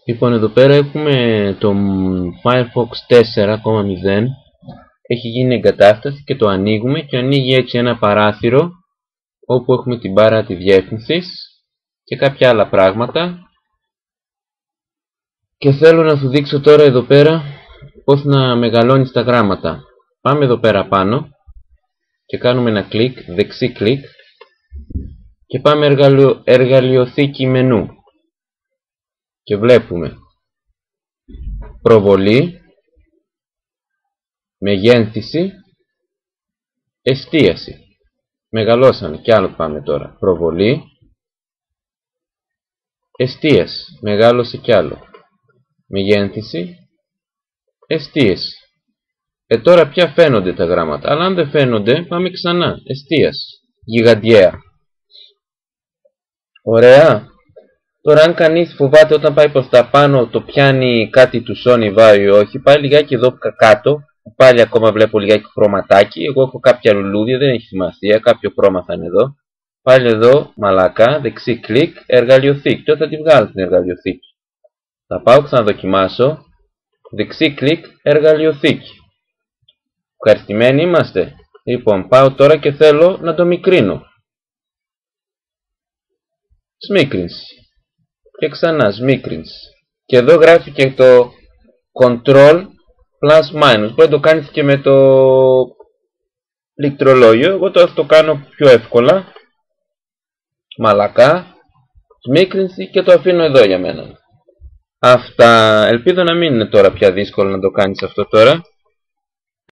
Λοιπόν, εδώ πέρα έχουμε το Firefox 4.0. Έχει γίνει εγκατάσταση και το ανοίγουμε και ανοίγει έτσι ένα παράθυρο όπου έχουμε την μπάρα της διεύθυνσης και κάποια άλλα πράγματα. Και θέλω να σου δείξω τώρα εδώ πέρα πώς να μεγαλώνεις τα γράμματα. Πάμε εδώ πέρα πάνω και κάνουμε ένα κλικ, δεξί κλικ, και πάμε εργαλειοθήκη μενού και βλέπουμε προβολή, μεγένθηση, εστίαση. Μεγαλώσαμε κι άλλο, πάμε τώρα. Προβολή, εστίαση. Μεγάλωσε κι άλλο. Μεγένθηση, εστίαση. Τώρα πια φαίνονται τα γράμματα. Αλλά αν δεν φαίνονται, πάμε ξανά. Εστίαση. Γιγαντιαία. Ωραία. Τώρα αν κανείς φοβάται όταν πάει προς τα πάνω το πιάνει κάτι του Sony Vaio ή όχι, πάει λιγάκι εδώ κάτω, πάλι ακόμα βλέπω λιγάκι χρωματάκι. Εγώ έχω κάποια λουλούδια, δεν έχει σημασία, κάποιο χρώμα θα είναι εδώ. Πάλι εδώ, μαλακά, δεξί κλικ, εργαλειοθήκη. Τώρα θα τη βγάλω την εργαλειοθήκη. Θα πάω ξαναδοκιμάσω, δεξί κλικ, εργαλειοθήκη. Ευχαριστημένοι είμαστε. Λοιπόν, πάω τώρα και θέλω να το μικρύνω. Σμίκρινση. Και ξανά σμίκρινση. Και εδώ γράφει και το Control plus minus. Μπορεί να το κάνεις και με το πληκτρολόγιο. Εγώ τώρα θα το κάνω πιο εύκολα. Μαλακά. Σμίκρινση και το αφήνω εδώ για μένα. Αυτά. Ελπίζω να μην είναι τώρα πια δύσκολο να το κάνεις αυτό τώρα.